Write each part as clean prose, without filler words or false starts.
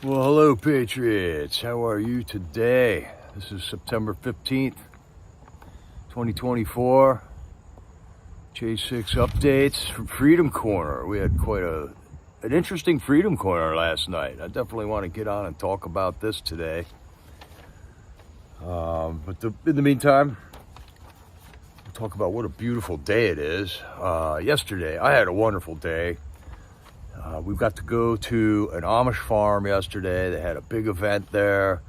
Well, hello, Patriots. How are you today? This is September 15th, 2024. J6 updates from Freedom Corner. We had quite an interesting Freedom Corner last night. I definitely want to get on and talk about this today. In the meantime, we'll talk about what a beautiful day it is. Yesterday, I had a wonderful day. We got to go to an Amish farm yesterday. They had a big event there.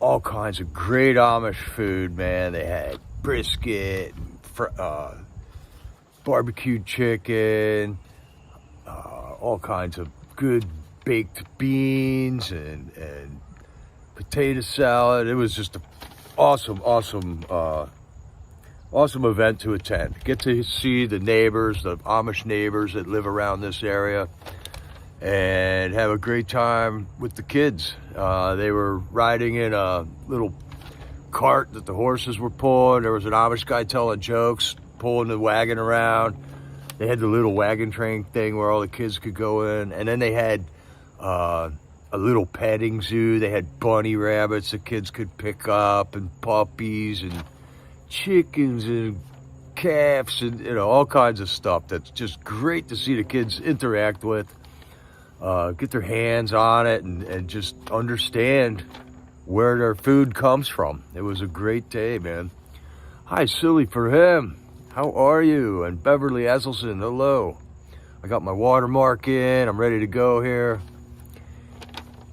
All kinds of great Amish food, man. They had brisket, barbecued chicken, all kinds of good baked beans and potato salad. It was just an awesome event to attend. Get to see the neighbors, the Amish neighbors that live around this area, and have a great time with the kids. They were riding in a little cart that the horses were pulling. There was an Amish guy telling jokes, pulling the wagon around. They had the little wagon train thing where all the kids could go in, and then they had a little petting zoo. They had bunny rabbits the kids could pick up, and puppies, and chickens and calves, and all kinds of stuff that's just great to see the kids interact with, get their hands on it, and just understand where their food comes from. It was a great day, man. Hi, Silly for him. How are you? And Beverly Esselson, hello. I got my watermark in. I'm ready to go here.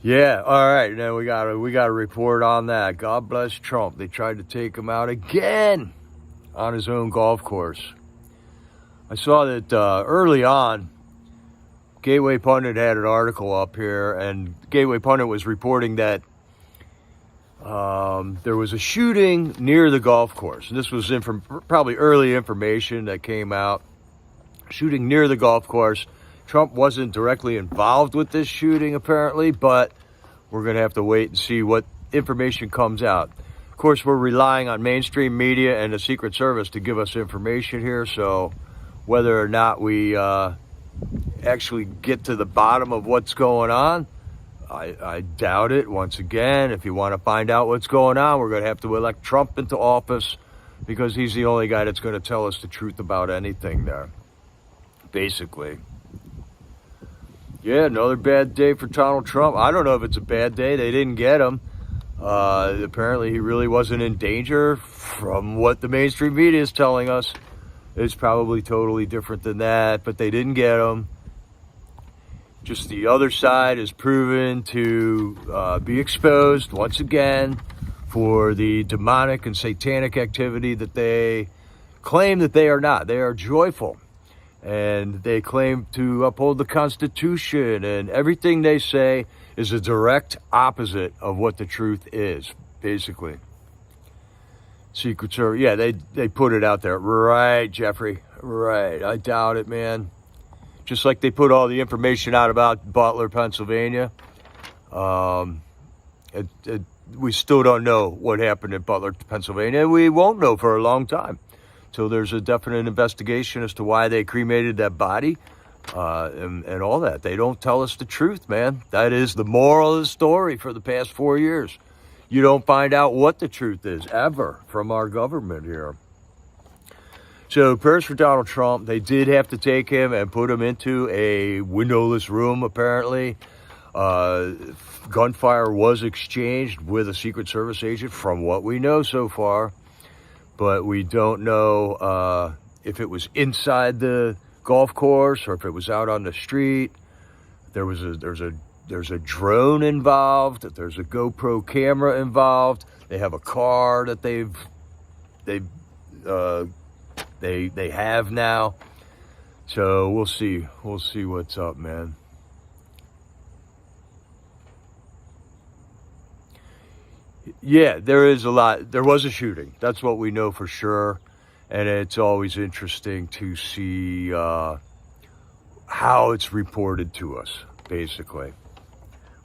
Yeah, all right. Now we got a report on that. God bless Trump. They tried to take him out again on his own golf course. I saw that early on, Gateway Pundit had an article up here, and Gateway Pundit was reporting that there was a shooting near the golf course. And this was probably early information that came out. Shooting near the golf course. Trump wasn't directly involved with this shooting, apparently, but we're going to have to wait and see what information comes out. Of course, we're relying on mainstream media and the Secret Service to give us information here, so whether or not we actually get to the bottom of what's going on, I doubt it. Once again, if you want to find out what's going on, we're going to have to elect Trump into office, because he's the only guy that's going to tell us the truth about anything there, basically. Yeah, another bad day for Donald Trump. I don't know if it's a bad day. They didn't get him. Apparently, he really wasn't in danger from what the mainstream media is telling us. It's probably totally different than that, but they didn't get him. Just the other side is proven to be exposed once again for the demonic and satanic activity that they claim that they are not. They are joyful. And they claim to uphold the Constitution, and everything they say is a direct opposite of what the truth is, basically. Secret Service, yeah, they put it out there. Right, Jeffrey, right. I doubt it, man. Just like they put all the information out about Butler, Pennsylvania. We still don't know what happened in Butler, Pennsylvania. We won't know for a long time. So there's a definite investigation as to why they cremated that body and all that. They don't tell us the truth, man. That is the moral of the story for the past 4 years. You don't find out what the truth is, ever, from our government here. So prayers for Donald Trump. They did have to take him and put him into a windowless room, apparently. Gunfire was exchanged with a Secret Service agent, from what we know so far. But we don't know if it was inside the golf course or if it was out on the street. There's a drone involved. There's a GoPro camera involved. They have a car that they have now. So we'll see. We'll see what's up, man. Yeah, there is a lot. There was a shooting. That's what we know for sure. And it's always interesting to see how it's reported to us, basically.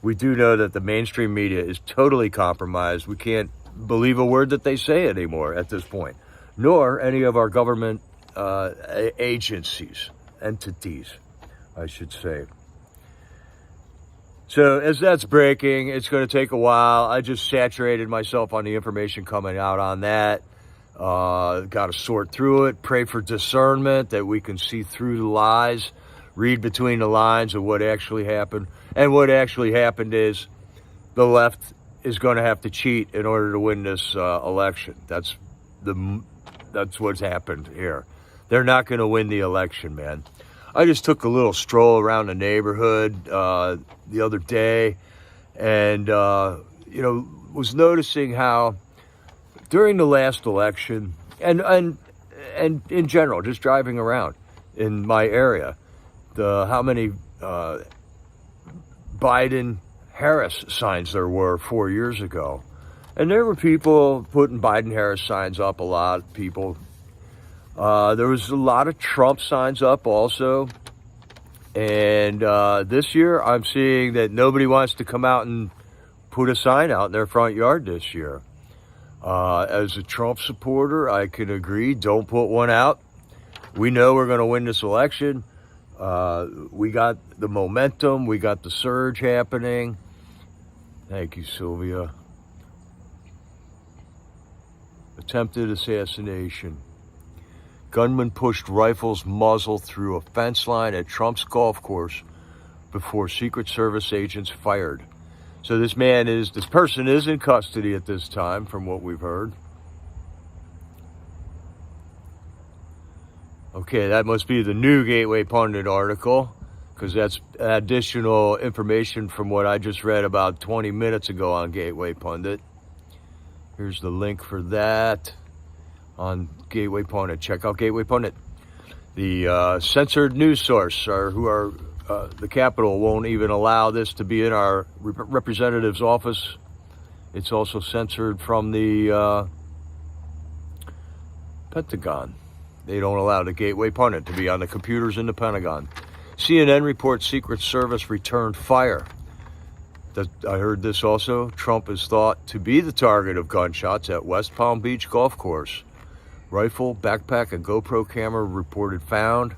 We do know that the mainstream media is totally compromised. We can't believe a word that they say anymore at this point, nor any of our government entities, I should say. So as that's breaking, it's going to take a while. I just saturated myself on the information coming out on that. Got to sort through it, pray for discernment that we can see through the lies, read between the lines of what actually happened. And what actually happened is the left is going to have to cheat in order to win this election. That's what's happened here. They're not going to win the election, man. I just took a little stroll around the neighborhood the other day, and was noticing how during the last election, and in general, just driving around in my area, how many Biden-Harris signs there were 4 years ago. And there were people putting Biden-Harris signs up, a lot of people. There was a lot of Trump signs up also. And this year, I'm seeing that nobody wants to come out and put a sign out in their front yard this year. As a Trump supporter, I can agree, don't put one out. We know we're going to win this election. We got the momentum. We got the surge happening. Thank you, Sylvia. Attempted assassination. Gunman pushed rifle's muzzle through a fence line at Trump's golf course before Secret Service agents fired. So this person is in custody at this time, from what we've heard. Okay, that must be the new Gateway Pundit article, because that's additional information from what I just read about 20 minutes ago on Gateway Pundit. Here's the link for that on Gateway Pundit. Check out Gateway Pundit. The censored news source, the Capitol won't even allow this to be in our representative's office. It's also censored from the Pentagon. They don't allow the Gateway Pundit to be on the computers in the Pentagon. CNN reports Secret Service returned fire. I heard this also. Trump is thought to be the target of gunshots at West Palm Beach golf course. Rifle, backpack, and GoPro camera reported found.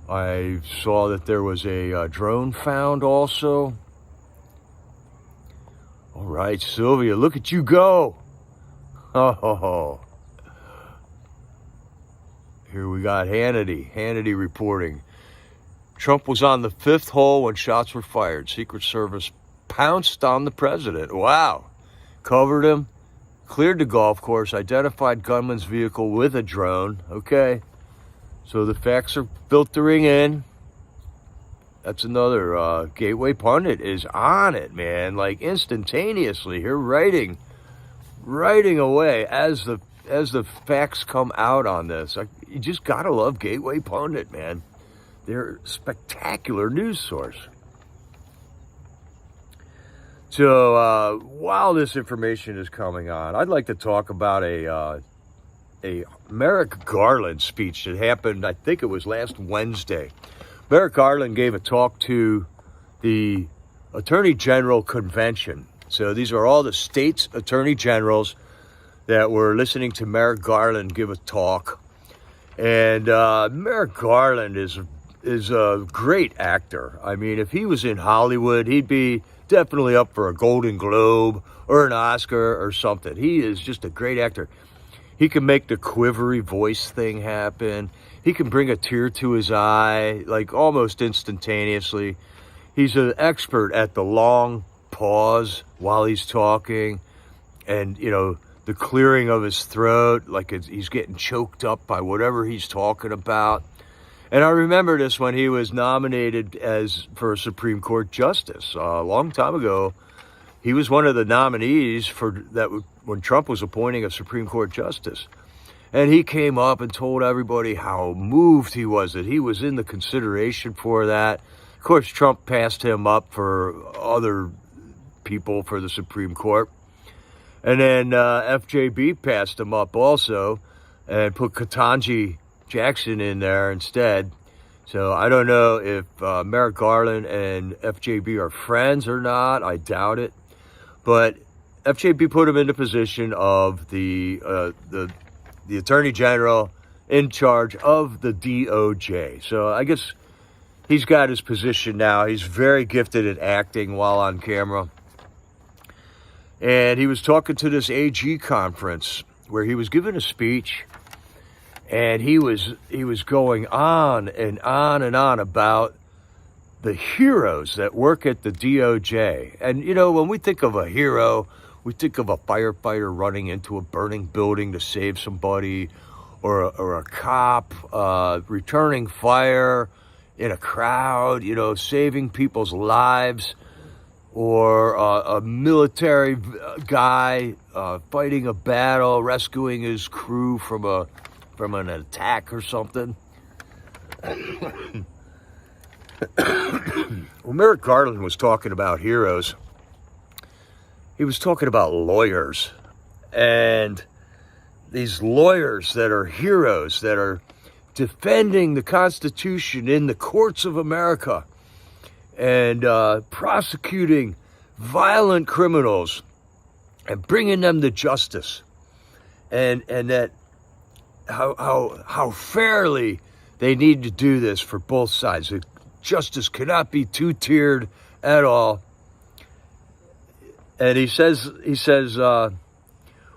I saw that there was a drone found also. All right, Sylvia, look at you go. Oh. Here we got Hannity reporting. Trump was on the fifth hole when shots were fired. Secret Service pounced on the president. Wow. Covered him, cleared the golf course, identified gunman's vehicle with a drone. Okay. So the facts are filtering in. That's another Gateway Pundit is on it, man. Like instantaneously. Here writing away as the facts come out on this. You just gotta love Gateway Pundit, man. They're a spectacular news source. So while this information is coming on, I'd like to talk about a Merrick Garland speech that happened, I think it was last Wednesday. Merrick Garland gave a talk to the Attorney General Convention. So these are all the states' attorney generals that were listening to Merrick Garland give a talk. And Merrick Garland is a great actor. I mean, if he was in Hollywood, he'd be definitely up for a Golden Globe or an Oscar or something. He is just a great actor. He can make the quivery voice thing happen. He can bring a tear to his eye, like almost instantaneously. He's an expert at the long pause while he's talking, and, the clearing of his throat, like he's getting choked up by whatever he's talking about. And I remember this when he was nominated for a Supreme Court justice a long time ago. He was one of the nominees for that when Trump was appointing a Supreme Court justice. And he came up and told everybody how moved he was that he was in the consideration for that. Of course, Trump passed him up for other people for the Supreme Court. And then FJB passed him up also and put Ketanji Jackson in there instead. So I don't know if Merrick Garland and FJB are friends or not. I doubt it. But FJB put him in the position of the Attorney General in charge of the DOJ. So I guess he's got his position now. He's very gifted at acting while on camera. And he was talking to this AG conference where he was giving a speech, and he was going on and on and on about the heroes that work at the DOJ. And, you know, when we think of a hero, we think of a firefighter running into a burning building to save somebody, or a cop returning fire in a crowd, you know, saving people's lives, or a military guy fighting a battle, rescuing his crew from an attack or something. Well, Merrick Garland was talking about heroes. He was talking about lawyers, and these lawyers that are heroes, that are defending the Constitution in the courts of America, and prosecuting violent criminals and bringing them to justice, and that how fairly they need to do this for both sides. Justice cannot be two-tiered at all. And he says,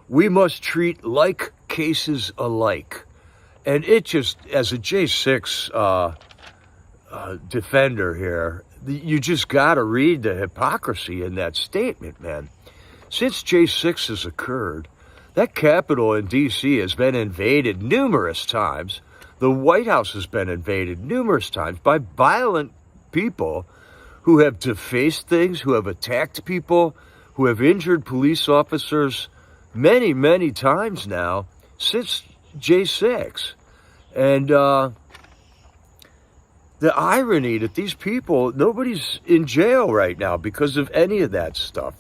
we must treat like cases alike. And it just, as a J6 defender here, you just got to read the hypocrisy in that statement, man. Since J6 has occurred, that Capitol in D.C. has been invaded numerous times. The White House has been invaded numerous times by violent people who have defaced things, who have attacked people, who have injured police officers many, many times now since J6. And the irony that these people, nobody's in jail right now because of any of that stuff.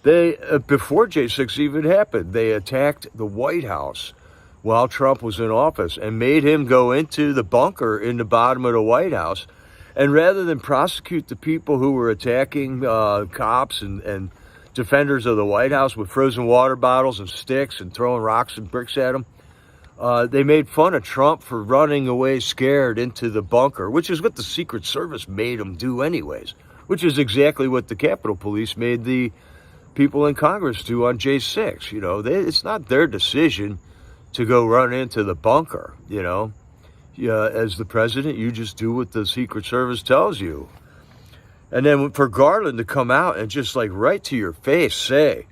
They, before J6 even happened, they attacked the White House while Trump was in office and made him go into the bunker in the bottom of the White House. And rather than prosecute the people who were attacking cops and defenders of the White House with frozen water bottles and sticks and throwing rocks and bricks at them, they made fun of Trump for running away scared into the bunker, which is what the Secret Service made him do anyways, which is exactly what the Capitol Police made the people in Congress do on J6. You know, it's not their decision to go run into the bunker, you know. As the president, you just do what the Secret Service tells you. And then for Garland to come out and just like right to your face say,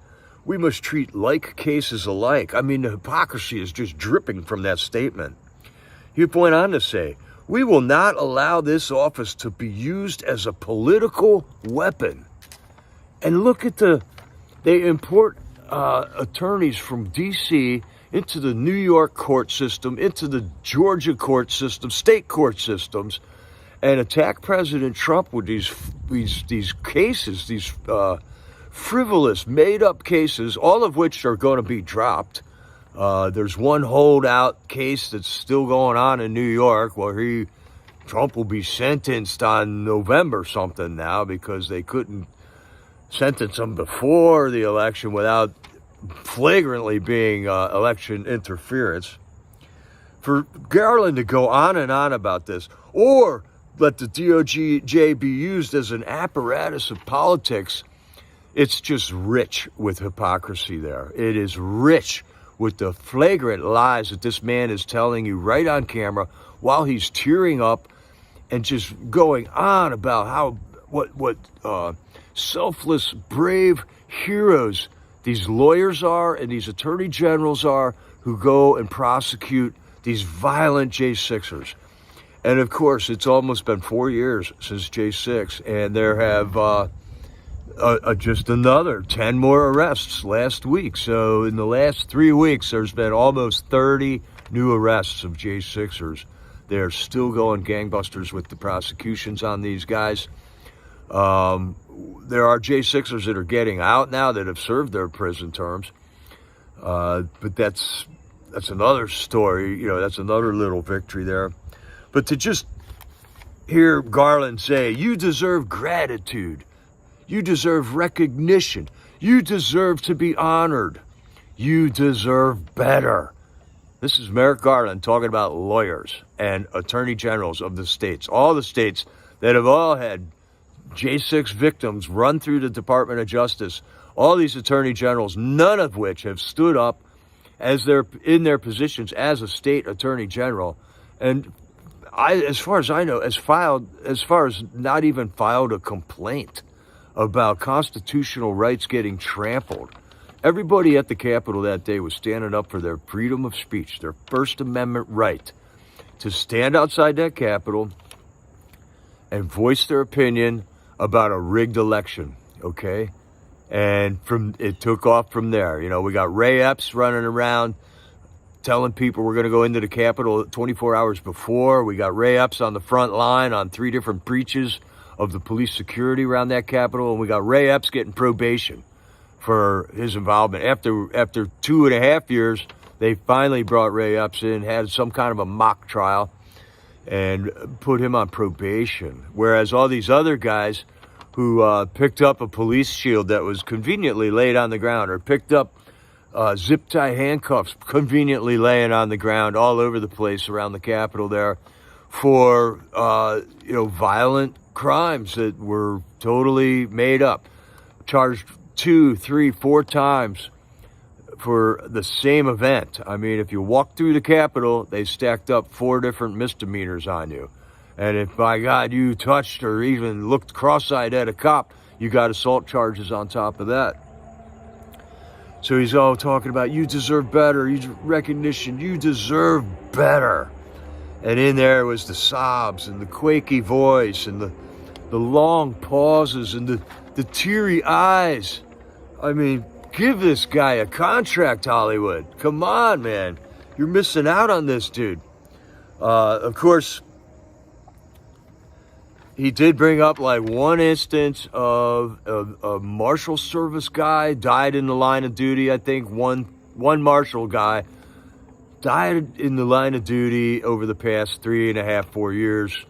we must treat like cases alike. I mean, the hypocrisy is just dripping from that statement. He went on to say, we will not allow this office to be used as a political weapon. And look at they import attorneys from D.C. into the New York court system, into the Georgia court system, state court systems, and attack President Trump with these cases, these frivolous, made-up cases, all of which are going to be dropped. There's one holdout case that's still going on in New York where Trump will be sentenced on November something now because they couldn't sentence him before the election without flagrantly being election interference. For Garland to go on and on about this, or let the DOJ be used as an apparatus of politics, it's just rich with hypocrisy there. It is rich with the flagrant lies that this man is telling you right on camera while he's tearing up and just going on about what selfless, brave heroes these lawyers are and these attorney generals are who go and prosecute these violent J6ers. And of course, it's almost been 4 years since J6, and there have just another 10 more arrests last week. So in the last 3 weeks, there's been almost 30 new arrests of J6ers. They're still going gangbusters with the prosecutions on these guys. There are J6ers that are getting out now that have served their prison terms. But that's another story. You know, that's another little victory there. But to just hear Garland say, you deserve gratitude. You deserve recognition. You deserve to be honored. You deserve better. This is Merrick Garland talking about lawyers and attorney generals of the states, all the states that have all had J6 victims run through the Department of Justice, all these attorney generals, none of which have stood up as they're in their positions as a state attorney general. And as far as I know, as far as not even filed a complaint about constitutional rights getting trampled. Everybody at the Capitol that day was standing up for their freedom of speech, their First Amendment right to stand outside that Capitol and voice their opinion about a rigged election, okay? And it took off from there. You know, we got Ray Epps running around telling people we're going to go into the Capitol 24 hours before. We got Ray Epps on the front line on 3 different breaches of the police security around that Capitol. And we got Ray Epps getting probation for his involvement. After 2.5 years, they finally brought Ray Epps in, had some kind of a mock trial, and put him on probation. Whereas all these other guys who picked up a police shield that was conveniently laid on the ground, or picked up zip tie handcuffs conveniently laying on the ground all over the place around the Capitol there for, violent crimes that were totally made up. Charged 2, 3, 4 times for the same event. I mean, if you walk through the Capitol, they stacked up 4 different misdemeanors on you. And if, by God, you touched or even looked cross-eyed at a cop, you got assault charges on top of that. So he's all talking about, you deserve better, recognition, you deserve better. And in there was the sobs and the quaky voice and the long pauses and the teary eyes. I mean, give this guy a contract, Hollywood. Come on, man. You're missing out on this, dude. Of course, he did bring up like one instance of a marshal service guy died in the line of duty. I think one marshal guy died in the line of duty over the past 3.5, 4 years.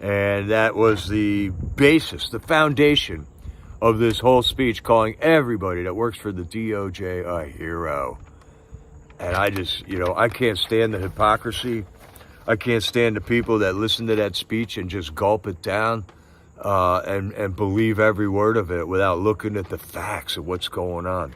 And that was the basis, the foundation of this whole speech, calling everybody that works for the DOJ a hero. And I just, I can't stand the hypocrisy. I can't stand the people that listen to that speech and just gulp it down and believe every word of it without looking at the facts of what's going on.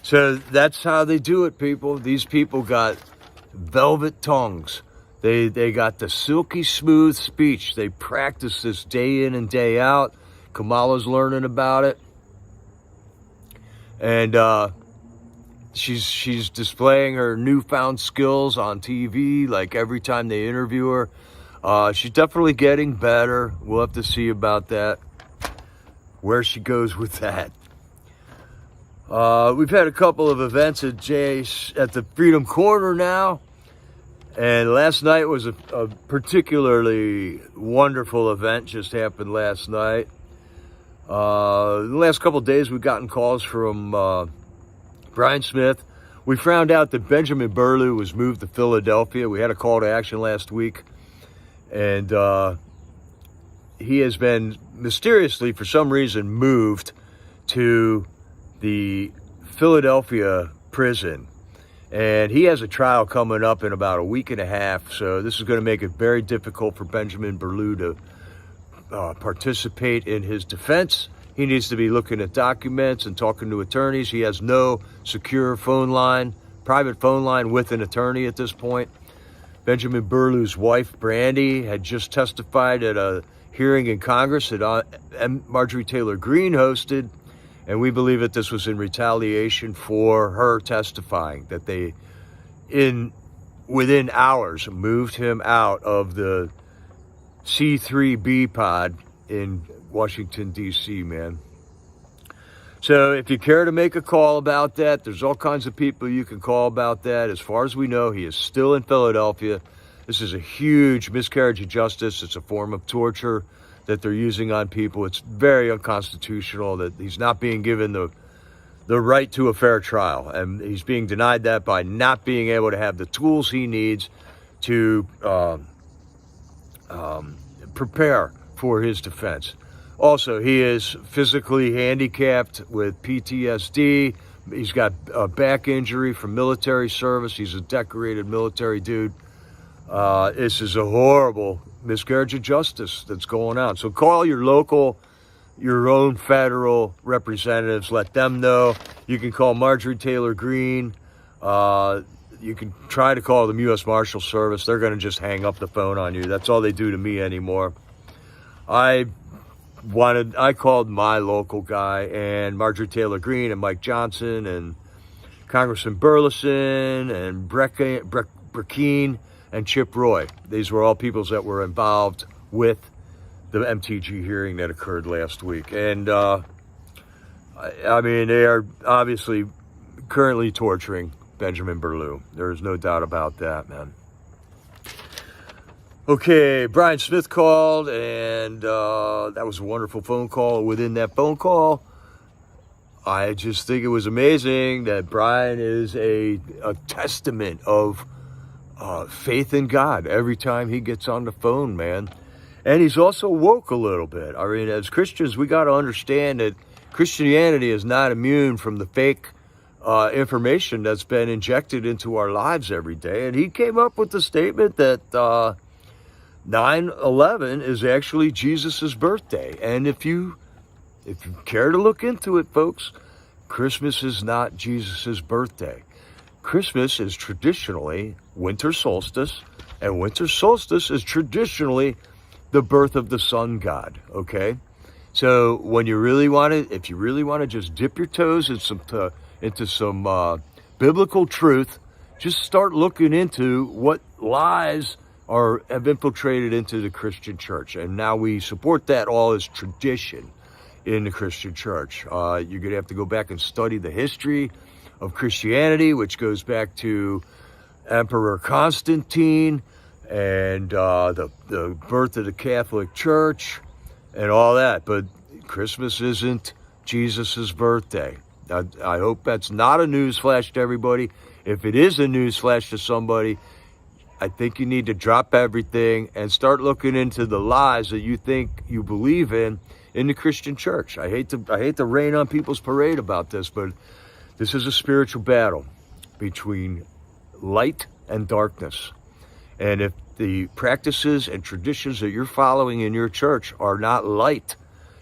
So that's how they do it, people. These people got velvet tongues. They got the silky smooth speech. They practice this day in and day out. Kamala's learning about it. And she's displaying her newfound skills on TV, like every time they interview her. She's definitely getting better. We'll have to see about that, where she goes with that. We've had a couple of events at the Freedom Corner now. And last night was a particularly wonderful event, just happened last night. The last couple of days, we've gotten calls from Brian Smith. We found out that Benjamin Burlew was moved to Philadelphia. We had a call to action last week. And he has been mysteriously, for some reason, moved to the Philadelphia prison. And he has a trial coming up in about a week and a half. So this is going to make it very difficult for Benjamin Burlew to participate in his defense. He needs to be looking at documents and talking to attorneys. He has no secure phone line, private phone line with an attorney at this point. Benjamin Burlew's wife, Brandy, had just testified at a hearing in Congress that Marjorie Taylor Greene hosted. And we believe that this was in retaliation for her testifying, that they, within hours, moved him out of the C3B pod in Washington, D.C., man. So if you care to make a call about that, there's all kinds of people you can call about that. As far as we know, he is still in Philadelphia. This is a huge miscarriage of justice. It's a form of torture that they're using on people. It's very unconstitutional that he's not being given the right to a fair trial. And he's being denied that by not being able to have the tools he needs to prepare for his defense. Also, he is physically handicapped with PTSD, He's got a back injury from military service. He's a decorated military dude. This is a horrible miscarriage of justice that's going on. So call your own federal representatives. Let them know. You can call Marjorie Taylor Greene. You can try to call the U.S. Marshal Service. They're going to just hang up the phone on you. That's all they do to me anymore. I called my local guy, and Marjorie Taylor Greene and Mike Johnson and Congressman Burleson and Breckeen and Chip Roy. These were all people that were involved with the MTG hearing that occurred last week. And, I mean, they are obviously currently torturing Benjamin Berlew. There's no doubt about that, man. Okay, Brian Smith called, and that was a wonderful phone call. Within that phone call, I just think it was amazing that Brian is a testament of faith in God every time he gets on the phone, man. And he's also woke a little bit. I mean, as Christians, we got to understand that Christianity is not immune from the fake information that's been injected into our lives every day. And he came up with the statement that 9/11 is actually Jesus's birthday. And if you care to look into it, folks, Christmas is not Jesus's birthday. Christmas is traditionally winter solstice, and winter solstice is traditionally the birth of the sun god, okay? So when you really want to, if you really want to just dip your toes into some biblical truth, just start looking into what lies have infiltrated into the Christian church. And now we support that all as tradition in the Christian church. You're going to have to go back and study the history of Christianity, which goes back to Emperor Constantine and the birth of the Catholic Church and all that. But Christmas isn't Jesus's birthday. I hope that's not a newsflash to everybody. If it is a newsflash to somebody, I think you need to drop everything and start looking into the lies that you think you believe in the Christian church. I hate to rain on people's parade about this, but this is a spiritual battle between light and darkness. And if the practices and traditions that you're following in your church are not light,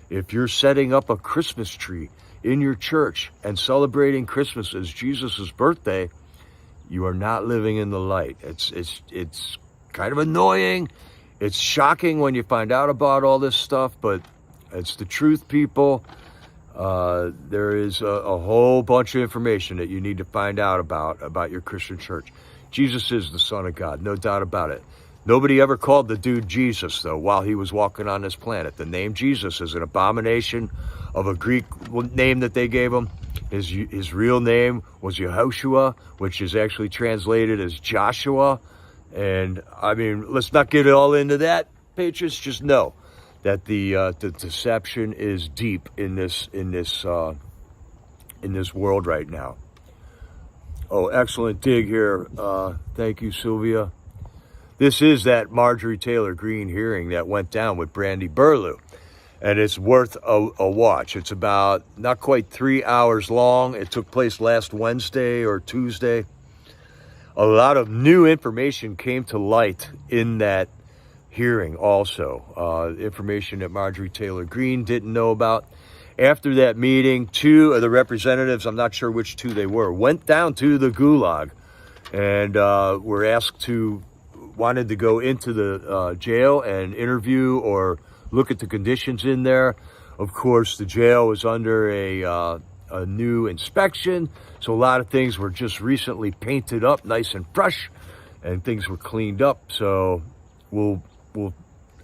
if you're setting up a Christmas tree in your church and celebrating Christmas as Jesus' birthday, you are not living in the light. It's kind of annoying. It's shocking when you find out about all this stuff, but it's the truth, people. There is a whole bunch of information that you need to find out about your Christian church. Jesus is the Son of God, no doubt about it. Nobody ever called the dude Jesus, though, while he was walking on this planet. The name Jesus is an abomination of a Greek name that they gave him. His real name was Yehoshua, which is actually translated as Joshua. And, I mean, let's not get all into that, patriots. Just know that the deception is deep in this world right now. Oh, excellent dig here. Thank you, Sylvia. This is that Marjorie Taylor Greene hearing that went down with Brandy Berlew. And it's worth a watch. It's about not quite 3 hours long. It took place last Wednesday or Tuesday. A lot of new information came to light in that hearing also. Information that Marjorie Taylor Greene didn't know about. After that meeting, 2 of the representatives, I'm not sure which 2 they were, went down to the gulag and were wanted to go into the jail and interview or look at the conditions in there. Of course, the jail was under a new inspection, so a lot of things were just recently painted up nice and fresh, and things were cleaned up. So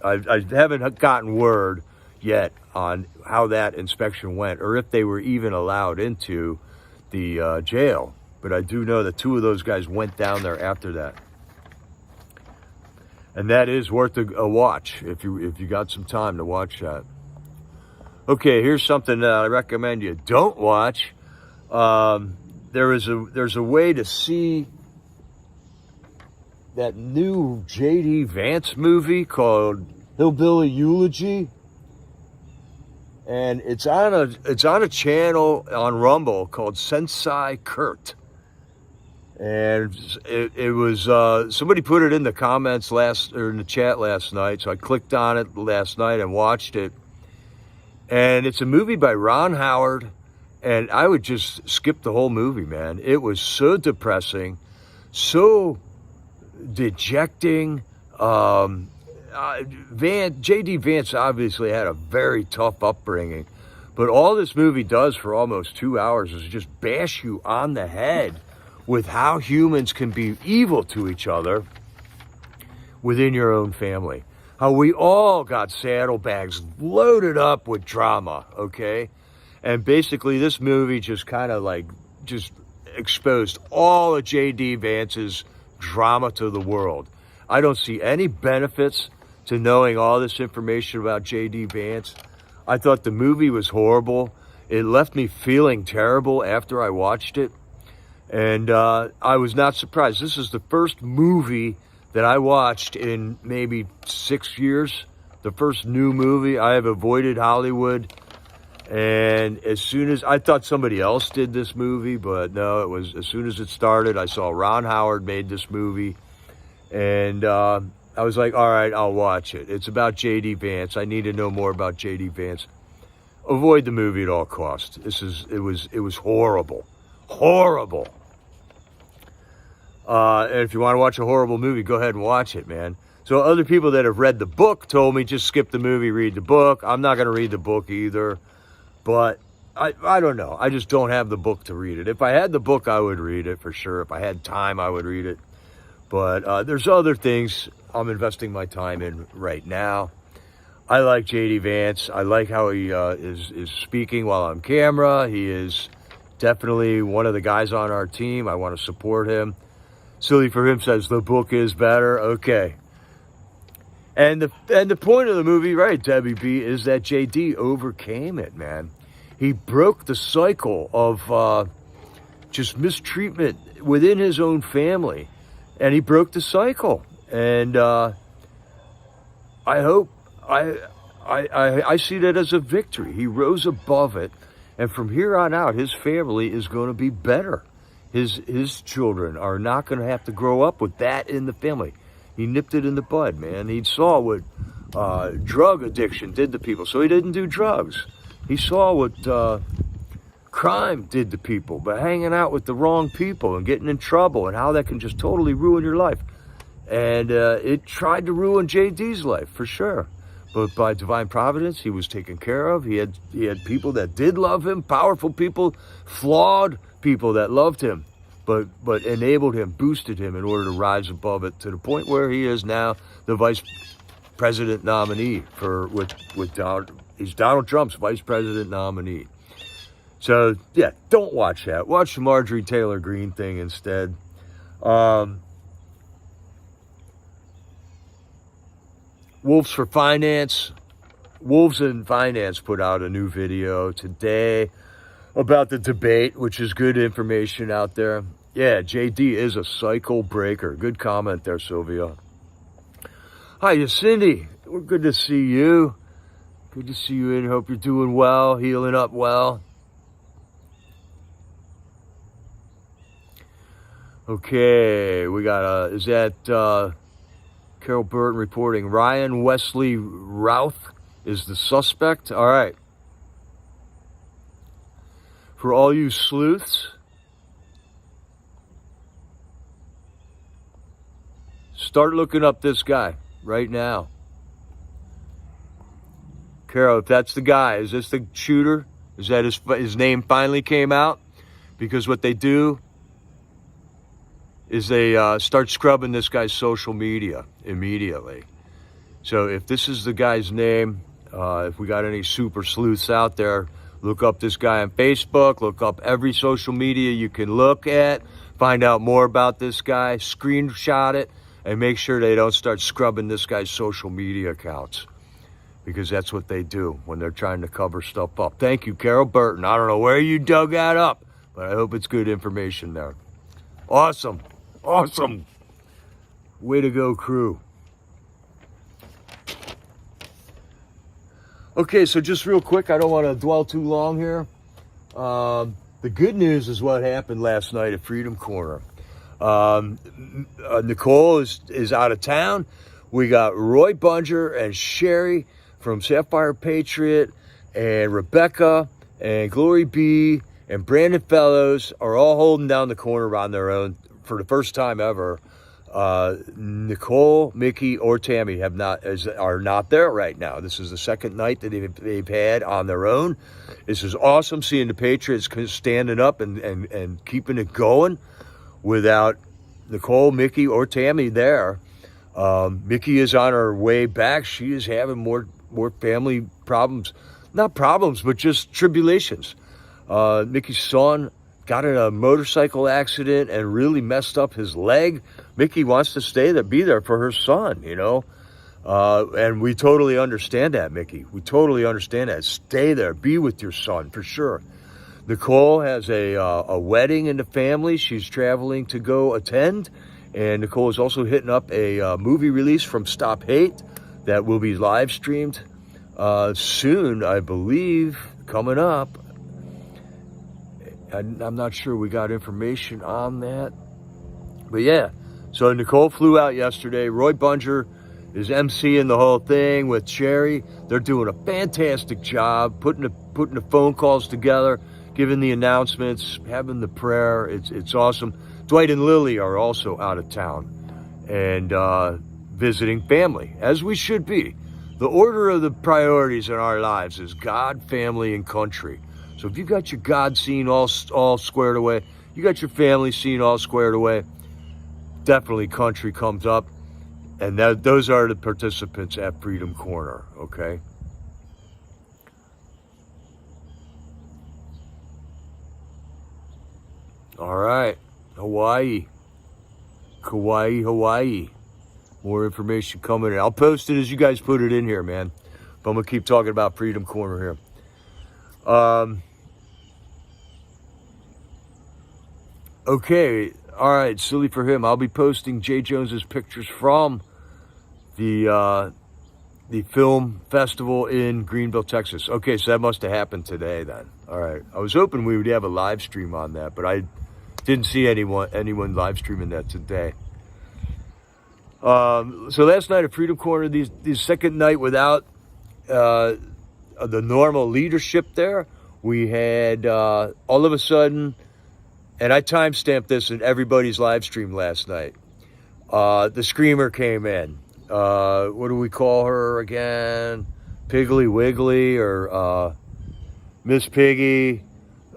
I haven't gotten word yet on how that inspection went or if they were even allowed into the jail. But I do know that 2 of those guys went down there after that. And that is worth a watch if you got some time to watch that. Okay, here's something that I recommend you don't watch. There's a way to see that new J.D. Vance movie called Hillbilly Eulogy. and it's on a channel on Rumble called Sensei Kurt. And it was somebody put it in the comments in the chat last night, so I clicked on it last night and watched it. And it's a movie by Ron Howard, and I would just skip the whole movie, man. It was so depressing, so dejecting. J.D. Vance obviously had a very tough upbringing, but all this movie does for almost 2 hours is just bash you on the head with how humans can be evil to each other within your own family. How we all got saddlebags loaded up with drama, okay? And basically this movie just kind of like just exposed all of J.D. Vance's drama to the world. I don't see any benefits to knowing all this information about J.D. Vance. I thought the movie was horrible. It left me feeling terrible after I watched it. And I was not surprised. This is the first movie that I watched in maybe 6 years. The first new movie. I have avoided Hollywood. And as soon as I thought somebody else did this movie, but no, it was as soon as it started, I saw Ron Howard made this movie. And I was like, all right, I'll watch it. It's about J.D. Vance. I need to know more about J.D. Vance. Avoid the movie at all costs. It was horrible. Horrible. And if you want to watch a horrible movie, go ahead and watch it, man. So other people that have read the book told me just skip the movie, read the book. I'm not going to read the book either. But I don't know. I just don't have the book to read it. If I had the book, I would read it for sure. If I had time, I would read it. But there's other things I'm investing my time in right now. I like J.D. Vance. I like how he is speaking while on camera. He is definitely one of the guys on our team. I want to support him. Silly for him says the book is better. Okay. And the point of the movie, right, Debbie B, is that J.D. overcame it, man. He broke the cycle of just mistreatment within his own family. And he broke the cycle. And I hope, I see that as a victory. He rose above it. And from here on out, his family is going to be better. His children are not going to have to grow up with that in the family. He nipped it in the bud, man. He saw what drug addiction did to people, so he didn't do drugs. He saw what crime did to people, but hanging out with the wrong people and getting in trouble and how that can just totally ruin your life. And it tried to ruin JD's life, for sure. But by divine providence, he was taken care of. He had people that did love him, powerful people, flawed people that loved him, but enabled him, boosted him in order to rise above it to the point where he is now the vice president nominee he's Donald Trump's vice president nominee. So yeah, don't watch that. Watch the Marjorie Taylor Greene thing instead. Wolves in Finance put out a new video today about the debate, which is good information out there. Yeah, JD is a cycle breaker. Good comment there, Sylvia. Hi, Cindy. We're good to see you. Good to see you in. Hope you're doing well, healing up well. Okay, we got, is that Carol Burton reporting? Ryan Wesley Routh is the suspect. All right. For all you sleuths, start looking up this guy right now. Carol, if that's the guy, is this the shooter? Is that his name finally came out? Because what they do is they start scrubbing this guy's social media immediately. So if this is the guy's name, if we got any super sleuths out there, look up this guy on Facebook, look up every social media you can look at, find out more about this guy, screenshot it, and make sure they don't start scrubbing this guy's social media accounts, because that's what they do when they're trying to cover stuff up. Thank you, Carol Burton. I don't know where you dug that up, but I hope it's good information there. Awesome. Awesome. Way to go, crew. Okay, so just real quick, I don't want to dwell too long here. The good news is what happened last night at Freedom Corner. Nicole is out of town. We got Roy Bunger and Sherry from Sapphire Patriot, and Rebecca and Glory B and Brandon Fellows are all holding down the corner on their own for the first time ever. Nicole, Mickey, or Tammy are not there right now. This is the second night that they've had on their own. This is awesome seeing the Patriots standing up and keeping it going without Nicole, Mickey, or Tammy there. Mickey is on her way back. She is having more family problems. Not problems, but just tribulations. Mickey's son got in a motorcycle accident and really messed up his leg. Mickey wants to be there for her son, you know. And we totally understand that, Mickey. We totally understand that. Stay there. Be with your son, for sure. Nicole has a wedding in the family she's traveling to go attend. And Nicole is also hitting up a movie release from Stop Hate that will be live streamed soon, I believe, coming up. I'm not sure we got information on that. But yeah, so Nicole flew out yesterday. Roy Bunger is emceeing the whole thing with Sherry. They're doing a fantastic job putting the phone calls together, giving the announcements, having the prayer. It's awesome. Dwight and Lily are also out of town and visiting family, as we should be. The order of the priorities in our lives is God, family, and country. So if you got your God scene all squared away, you got your family scene all squared away, definitely country comes up. And those are the participants at Freedom Corner, okay? All right, Hawaii. Kauai, Hawaii. More information coming in. I'll post it as you guys put it in here, man. But I'm going to keep talking about Freedom Corner here. Okay, all right, silly for him. I'll be posting Jay Jones's pictures from the film festival in Greenville, Texas. Okay, so that must have happened today then. All right, I was hoping we would have a live stream on that, but I didn't see anyone live streaming that today. So last night at Freedom Corner, the second night without the normal leadership there, we had all of a sudden, and I timestamped this in everybody's live stream last night. The Screamer came in. What do we call her again? Piggly Wiggly or Miss Piggy,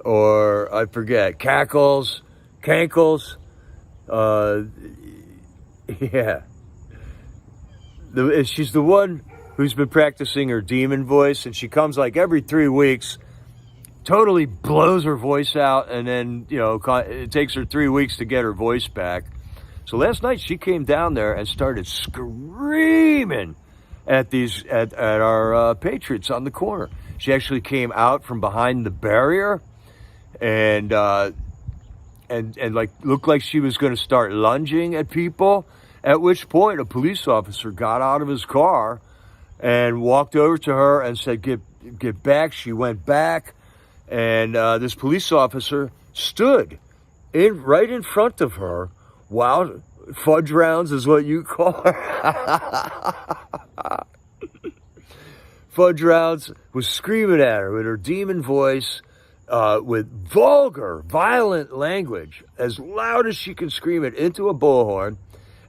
or I forget, Cankles. Yeah. She's the one who's been practicing her demon voice, and she comes like every 3 weeks, totally blows her voice out, and then, you know, it takes her 3 weeks to get her voice back. So last night she came down there and started screaming at our Patriots on the corner. She actually came out from behind the barrier and like looked like she was going to start lunging at people. At which point a police officer got out of his car and walked over to her and said, "Get back." She went back, and this police officer stood right in front of her. Wow, fudge rounds is what you call her. Fudge Rounds was screaming at her with her demon voice, with vulgar, violent language, as loud as she can scream it into a bullhorn.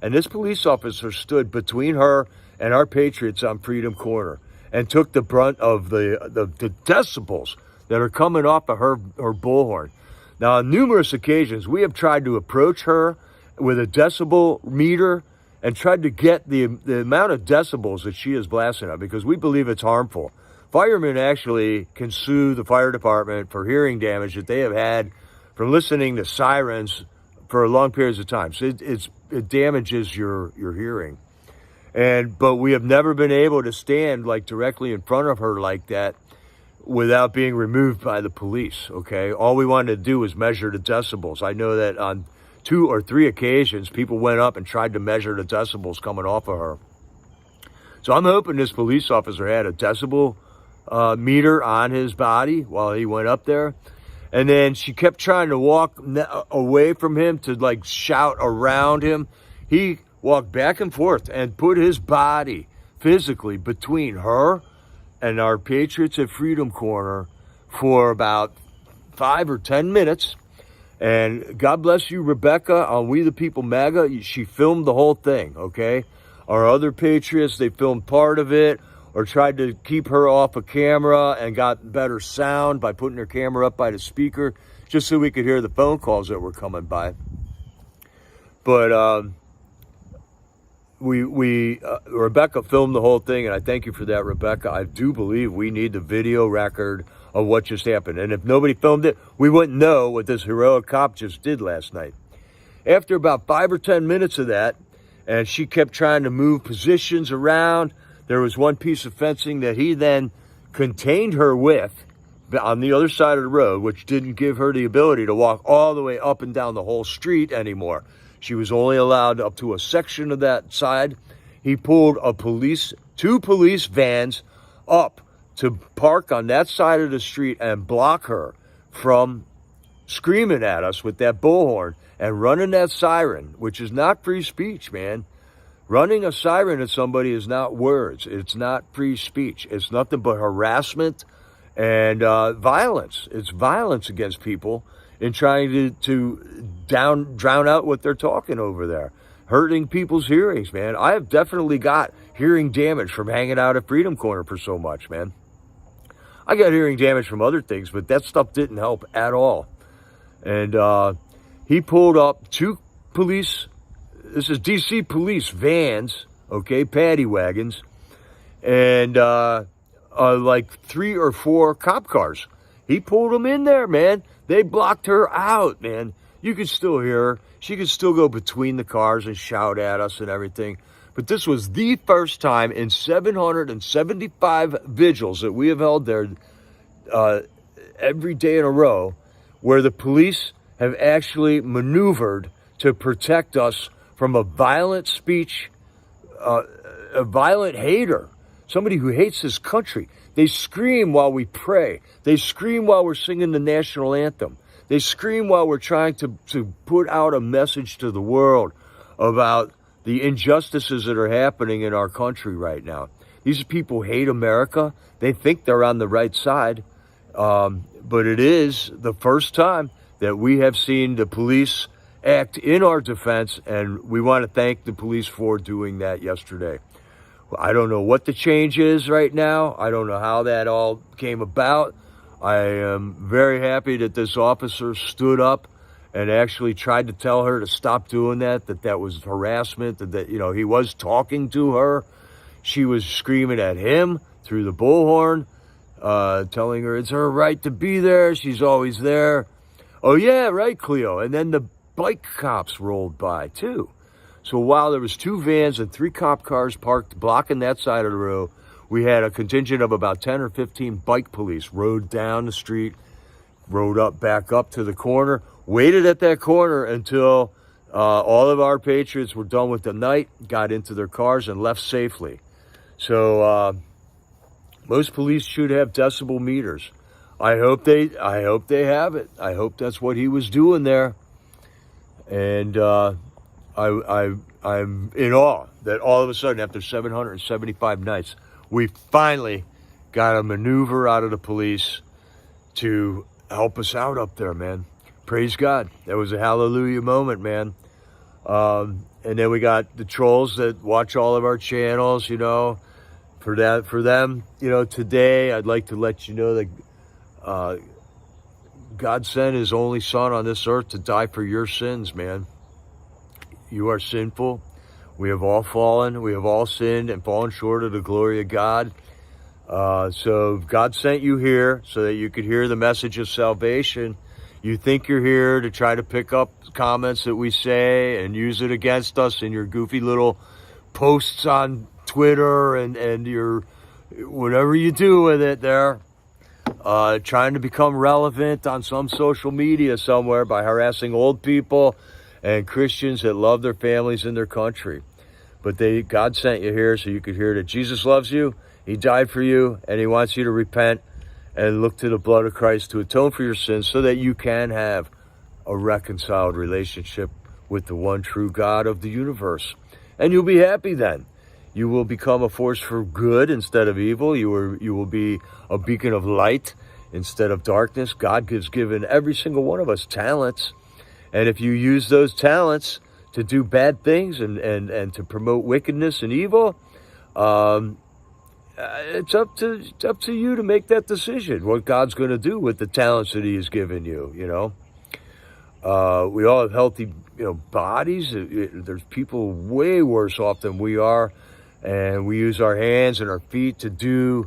And this police officer stood between her and our Patriots on Freedom Corner and took the brunt of the decibels that are coming off of her bullhorn. Now, on numerous occasions, we have tried to approach her with a decibel meter and tried to get the amount of decibels that she is blasting out, because we believe it's harmful. Firemen actually can sue the fire department for hearing damage that they have had from listening to sirens for long periods of time. So it damages your hearing. But we have never been able to stand like directly in front of her like that without being removed by the police, okay? All we wanted to do was measure the decibels. I know that on 2 or 3 occasions, people went up and tried to measure the decibels coming off of her. So I'm hoping this police officer had a decibel meter on his body while he went up there. And then she kept trying to walk away from him to like shout around him. He walked back and forth and put his body physically between her and our patriots at Freedom Corner for about 5 or 10 minutes. And God bless you, Rebecca, on We the People MAGA. She filmed the whole thing, okay? Our other patriots, they filmed part of it or tried to keep her off of camera and got better sound by putting her camera up by the speaker just so we could hear the phone calls that were coming by. But Rebecca filmed the whole thing, and I thank you for that, Rebecca. I do believe we need the video record of what just happened. And if nobody filmed it, we wouldn't know what this heroic cop just did last night. After about 5 or 10 minutes of that, and she kept trying to move positions around, there was one piece of fencing that he then contained her with on the other side of the road, which didn't give her the ability to walk all the way up and down the whole street anymore. She was only allowed up to a section of that side. He pulled two police vans up to park on that side of the street and block her from screaming at us with that bullhorn and running that siren, which is not free speech, man. Running a siren at somebody is not words. It's not free speech. It's nothing but harassment and violence. It's violence against people in trying to drown out what they're talking over there. Hurting people's hearings, man. I have definitely got hearing damage from hanging out at Freedom Corner for so much, man. I got hearing damage from other things, but that stuff didn't help at all. And he pulled up two police, this is DC police vans, okay, paddy wagons, and like 3 or 4 cop cars. He pulled them in there, man. They blocked her out, man. You could still hear her. She could still go between the cars and shout at us and everything. But this was the first time in 775 vigils that we have held there every day in a row where the police have actually maneuvered to protect us from a violent speech, a violent hater, somebody who hates this country. They scream while we pray. They scream while we're singing the national anthem. They scream while we're trying to put out a message to the world about the injustices that are happening in our country right now. These people hate America. They think they're on the right side. But it is the first time that we have seen the police act in our defense, and we want to thank the police for doing that yesterday. I don't know what the change is right now. I don't know how that all came about. I am very happy that this officer stood up and actually tried to tell her to stop doing that was harassment, that you know, he was talking to her. She was screaming at him through the bullhorn, telling her it's her right to be there. She's always there. Oh, yeah, right, Cleo. And then the bike cops rolled by, too. So while there was 2 vans and 3 cop cars parked blocking that side of the road, we had a contingent of about 10 or 15 bike police rode down the street, rode back up to the corner, waited at that corner until all of our patriots were done with the night, got into their cars, and left safely. So most police should have decibel meters. I hope they have it. I hope that's what he was doing there. And I'm in awe that all of a sudden, after 775 nights, we finally got a maneuver out of the police to help us out up there, man. Praise God. That was a hallelujah moment, man. And then we got the trolls that watch all of our channels, you know. For them, you know, today I'd like to let you know that God sent his only son on this earth to die for your sins, man. You are sinful. We have all fallen. We have all sinned and fallen short of the glory of God. So God sent you here so that you could hear the message of salvation. You think you're here to try to pick up comments that we say and use it against us in your goofy little posts on Twitter and your whatever you do with it there. Trying to become relevant on some social media somewhere by harassing old people and Christians that love their families and their country. But God sent you here so you could hear that Jesus loves you. He died for you, and he wants you to repent and look to the blood of Christ to atone for your sins so that you can have a reconciled relationship with the one true God of the universe. And you'll be happy then. You will become a force for good instead of evil. You will be a beacon of light instead of darkness. God has given every single one of us talents. And if you use those talents to do bad things and to promote wickedness and evil, it's up to you to make that decision, what God's going to do with the talents that he has given you, you know. We all have healthy, bodies. There's people way worse off than we are, and we use our hands and our feet to do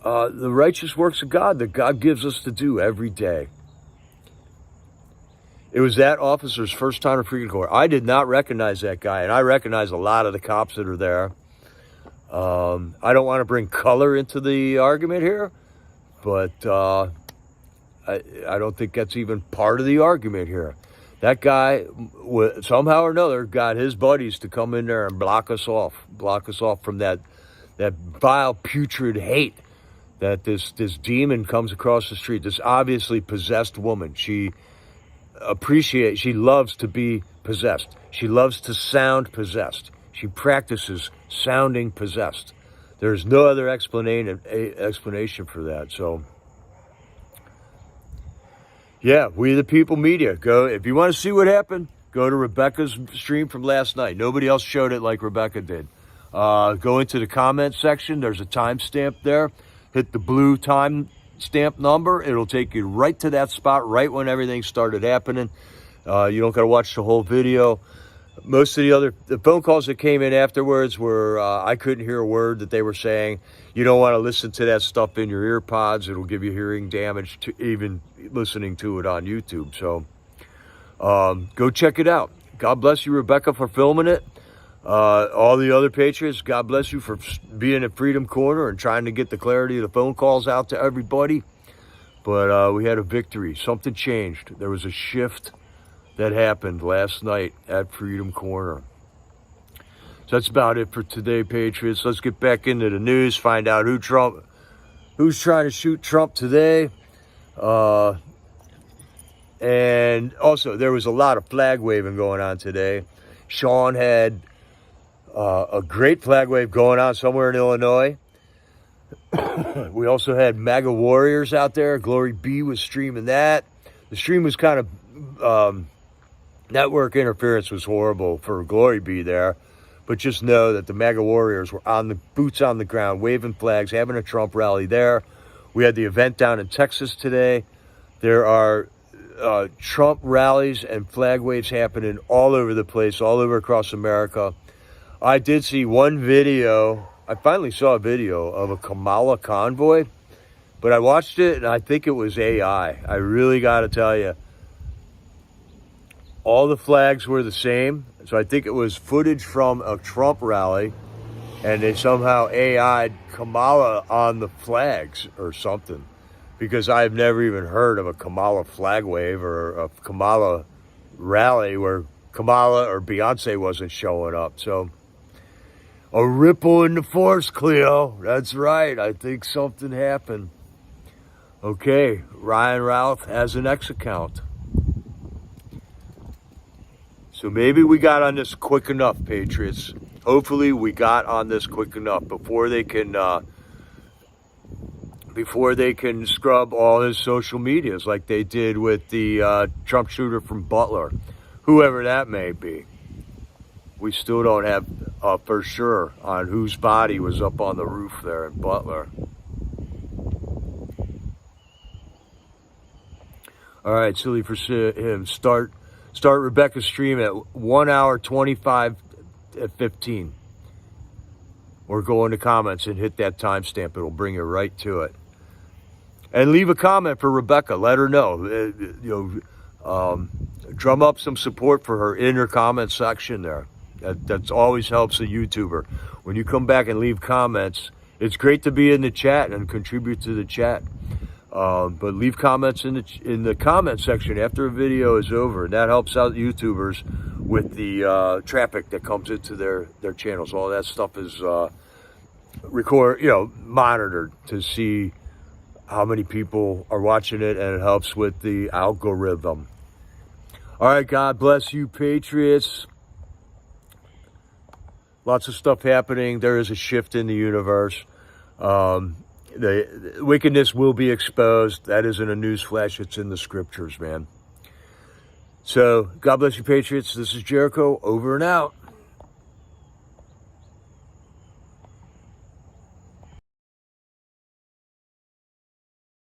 the righteous works of God that God gives us to do every day. It was that officer's first time at FreedomCorner. I did not recognize that guy, and I recognize a lot of the cops that are there. I don't want to bring color into the argument here, but I don't think that's even part of the argument here. That guy, somehow or another, got his buddies to come in there and block us off from that vile, putrid hate that this demon comes across the street. This obviously possessed woman. She loves to be possessed. She loves to sound possessed. She practices sounding possessed. There's no other explanation for that. So, yeah, We the People Media. Go, if you want to see what happened, go to Rebecca's stream from last night. Nobody else showed it like Rebecca did. Go into the comment section. There's a timestamp there. Hit the blue timestamp number. It'll take you right to that spot, right when everything started happening. You don't got to watch the whole video. Most of the phone calls that came in afterwards were, I couldn't hear a word that they were saying. You don't want to listen to that stuff in your ear pods. It'll give you hearing damage to even listening to it on YouTube. So go check it out. God bless you, Rebecca, for filming it. All the other patriots, God bless you for being at FreedomCorner and trying to get the clarity of the phone calls out to everybody. But we had a victory. Something changed. There was a shift that happened last night at FreedomCorner. So that's about it for today, Patriots. Let's get back into the news, find out who's trying to shoot Trump today. And also, there was a lot of flag waving going on today. Sean had a great flag wave going on somewhere in Illinois. We also had MAGA Warriors out there. Glory B was streaming that. The stream was kind of... network interference was horrible for Glory Be there, but just know that the MAGA Warriors were on the boots on the ground, waving flags, having a Trump rally there. We had the event down in Texas today. There are Trump rallies and flag waves happening all over the place, all over across America. I did see one video. I finally saw a video of a Kamala convoy, but I watched it and I think it was AI. I really got to tell you, all the flags were the same. So I think it was footage from a Trump rally, and they somehow AI'd Kamala on the flags or something, because I've never even heard of a Kamala flag wave or a Kamala rally where Kamala or Beyonce wasn't showing up. So a ripple in the force, Cleo. That's right. I think something happened. Okay, Ryan Ralph has an X account. So maybe we got on this quick enough, Patriots. Hopefully we got on this quick enough before they can scrub all his social medias like they did with the Trump shooter from Butler, whoever that may be. We still don't have for sure on whose body was up on the roof there in Butler. All right, silly for him. Start Rebecca's stream at 1 hour 25 at 15. Or go in the comments and hit that timestamp. It'll bring you right to it. And leave a comment for Rebecca. Let her know. Drum up some support for her in her comment section there. That always helps a YouTuber. When you come back and leave comments, it's great to be in the chat and contribute to the chat. But leave comments in the comment section after a video is over. And that helps out YouTubers with the traffic that comes into their channels. All that stuff is monitored to see how many people are watching it, and it helps with the algorithm. All right, God bless you, Patriots. Lots of stuff happening. There is a shift in the universe. The wickedness will be exposed. That isn't a newsflash. It's in the scriptures, man. So, God bless you, Patriots. This is Jericho, over and out.